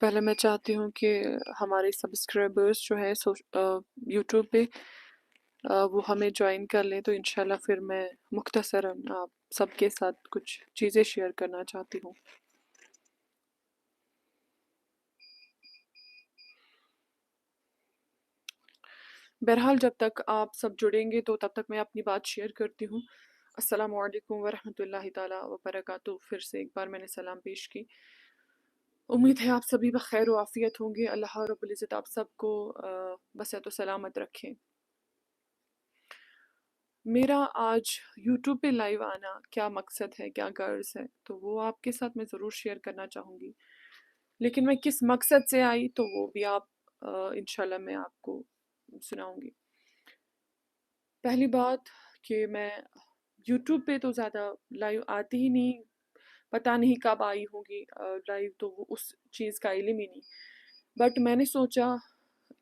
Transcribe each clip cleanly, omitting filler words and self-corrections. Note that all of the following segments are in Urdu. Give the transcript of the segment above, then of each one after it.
پہلے میں چاہتی ہوں کہ ہمارے سبسکرائبرز جو ہے یوٹیوب پہ وہ ہمیں جوائن کر لیں، تو انشاءاللہ پھر میں مختصراً آپ سب کے ساتھ کچھ چیزیں شیئر کرنا چاہتی ہوں۔ بہرحال جب تک آپ سب جڑیں گے تو تب تک میں اپنی بات شیئر کرتی ہوں۔ السلام علیکم ورحمۃ اللہ تعالیٰ وبرکاتہ۔ پھر سے ایک بار میں نے سلام پیش کی۔ امید ہے آپ سبھی بخیر و عافیت ہوں گے۔ اللہ رب العزت آپ سب کو بصحت و سلامت رکھیں۔ میرا آج یوٹیوب پہ لائیو آنا کیا مقصد ہے، کیا غرض ہے، تو وہ آپ کے ساتھ میں ضرور شیئر کرنا چاہوں گی، لیکن میں کس مقصد سے آئی تو وہ بھی انشاءاللہ میں آپ کو سناؤں گی۔ پہلی بات کہ میں یوٹیوب پہ تو زیادہ لائیو آتی ہی نہیں، پتہ نہیں کب آئی ہوگی لائیو، تو وہ اس چیز کا علم ہی نہیں، بٹ میں نے سوچا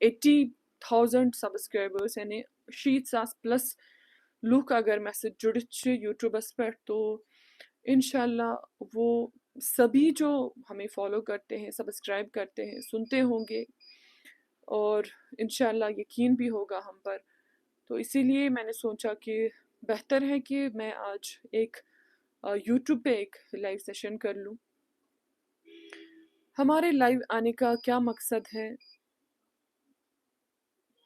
80,000 سبسکرائبرز یعنی 60,000 پلس لوگ اگر میں سے جڑچ یوٹیوبس پر، تو انشاءاللہ وہ سبھی جو ہمیں فالو کرتے ہیں، سبسکرائب کرتے ہیں، سنتے ہوں گے، اور انشاءاللہ یقین بھی ہوگا ہم پر۔ تو اسی لیے میں نے سوچا کہ بہتر ہے کہ میں آج ایک یوٹیوب پہ ایک لائیو سیشن کر لوں۔ ہمارے لائیو آنے کا کیا مقصد ہے،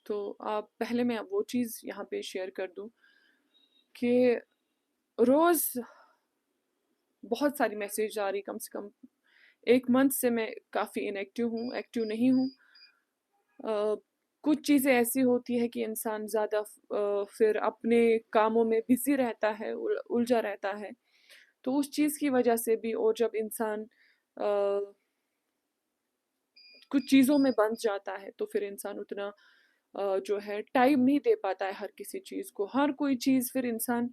تو پہلے میں وہ چیز یہاں پہ شیئر کر دوں کہ روز بہت ساری میسیج آ رہی، کم سے کم ایک منتھ سے میں کافی ایکٹیو نہیں ہوں۔ کچھ چیزیں ایسی ہوتی ہے کہ انسان زیادہ پھر اپنے کاموں میں بزی رہتا ہے، الجھا رہتا ہے، تو اس چیز کی وجہ سے بھی، اور جب انسان کچھ چیزوں میں بند جاتا ہے تو پھر انسان اتنا جو ہے ٹائم نہیں دے پاتا ہے ہر کسی چیز کو، ہر کوئی چیز پھر انسان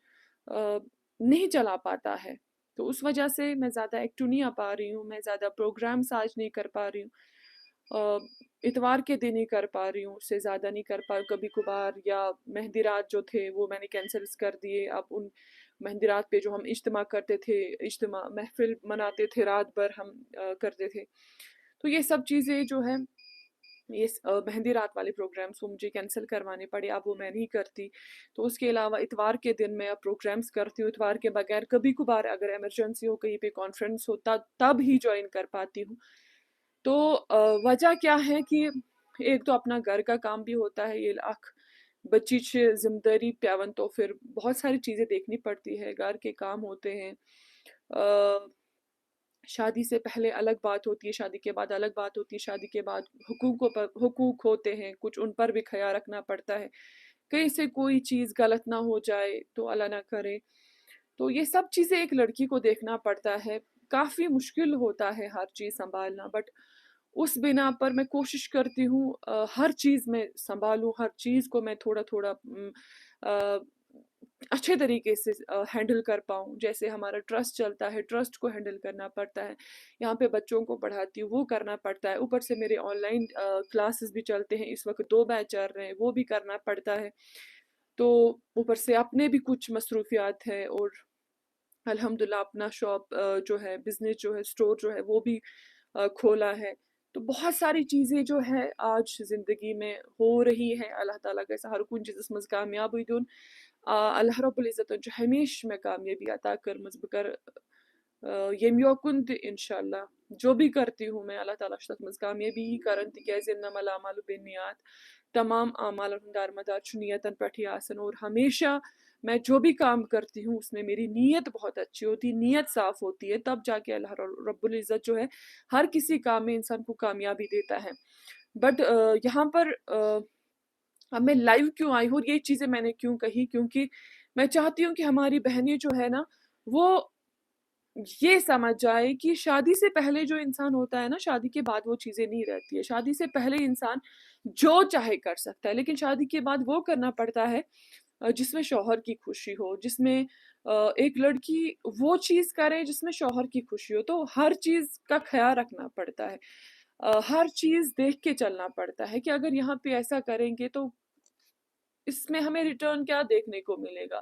نہیں چلا پاتا ہے، تو اس وجہ سے میں زیادہ ایکٹیو نہیں آ پا رہی ہوں، میں زیادہ پروگرامس آج نہیں کر پا رہی ہوں، اتوار کے دن ہی کر پا رہی ہوں، اس سے زیادہ نہیں کر پا، کبھی کبھار، یا مہندی رات جو تھے وہ میں نے کینسلز کر دیے۔ اب ان مہندی رات پہ جو ہم اجتماع کرتے تھے، محفل مناتے تھے، رات بھر ہم کرتے تھے، تو یہ سب چیزیں جو ہے، یہ مہندی رات والے پروگرامس وہ مجھے کینسل کروانے پڑے، اب وہ میں نہیں کرتی۔ تو اس کے علاوہ اتوار کے دن میں اب پروگرامس کرتی ہوں، اتوار کے بغیر کبھی کبھار اگر ایمرجنسی ہو، کہیں پہ کانفرنس ہوتا تب ہی جوائن کر پاتی ہوں۔ تو وجہ کیا ہے کہ ایک تو اپنا گھر کا کام بھی ہوتا ہے، یہ بچی ذمہ داری پیون، تو پھر بہت ساری چیزیں دیکھنی پڑتی ہے، گھر کے کام ہوتے ہیں، شادی سے پہلے الگ بات ہوتی ہے، شادی کے بعد الگ بات ہوتی ہے، شادی کے بعد حقوق ہوتے ہیں کچھ، ان پر بھی خیال رکھنا پڑتا ہے، کہیں سے کوئی چیز غلط نہ ہو جائے تو اللہ نہ کرے، تو یہ سب چیزیں ایک لڑکی کو دیکھنا پڑتا ہے، کافی مشکل ہوتا ہے ہر چیز سنبھالنا، بٹ اس بنا پر میں کوشش کرتی ہوں ہر چیز میں سنبھالوں، ہر چیز کو میں تھوڑا تھوڑا اچھے طریقے سے ہینڈل کر پاؤں۔ جیسے ہمارا ٹرسٹ چلتا ہے، ٹرسٹ کو ہینڈل کرنا پڑتا ہے، یہاں پہ بچوں کو پڑھاتی ہوں وہ کرنا پڑتا ہے، اوپر سے میرے آن لائن کلاسز بھی چلتے ہیں، اس وقت 2 بیچ چل رہے ہیں، وہ بھی کرنا پڑتا ہے، تو اوپر سے اپنے بھی کچھ مصروفیات ہیں، اور الحمدللہ اپنا شاپ جو ہے، بزنس جو ہے، اسٹور جو ہے وہ بھی کھولا ہے، تو بہت ساری چیزیں جو ہے آج زندگی میں ہو رہی ہے۔ اللہ تعالیٰ کا ہر کن چیزس مز کامیاب ہوئی دون، اللہ رب العزت جو ہمیشہ میں کامیابی عطا کرمز بکر یم یوکن تہ انشاءاللہ جو بھی کرتی ہوں میں، اللہ تعالیٰ تتھ مز کامیابی ہی کرن، تکیازِ انما الاعمال بالنیات، تمام اعمال دارمدار نیتن پٮ۪ٹھ ہی آسن، اور ہمیشہ میں جو بھی کام کرتی ہوں اس میں میری نیت بہت اچھی ہوتی ہے، نیت صاف ہوتی ہے، تب جا کے اللہ رب العزت جو ہے ہر کسی کام میں انسان کو کامیابی دیتا ہے۔ بٹ یہاں پر اب میں لائیو کیوں آئی ہوں، یہ چیزیں میں نے کیوں کہی، کیونکہ میں چاہتی ہوں کہ ہماری بہنیں جو ہے نا، وہ یہ سمجھ جائے کہ شادی سے پہلے جو انسان ہوتا ہے نا، شادی کے بعد وہ چیزیں نہیں رہتی ہے، شادی سے پہلے انسان جو چاہے کر سکتا ہے، لیکن شادی کے بعد وہ کرنا پڑتا ہے جس میں شوہر کی خوشی ہو، جس میں ایک لڑکی وہ چیز کرے جس میں شوہر کی خوشی ہو، تو ہر چیز کا خیال رکھنا پڑتا ہے، ہر چیز دیکھ کے چلنا پڑتا ہے کہ اگر یہاں پہ ایسا کریں گے تو اس میں ہمیں ریٹرن کیا دیکھنے کو ملے گا،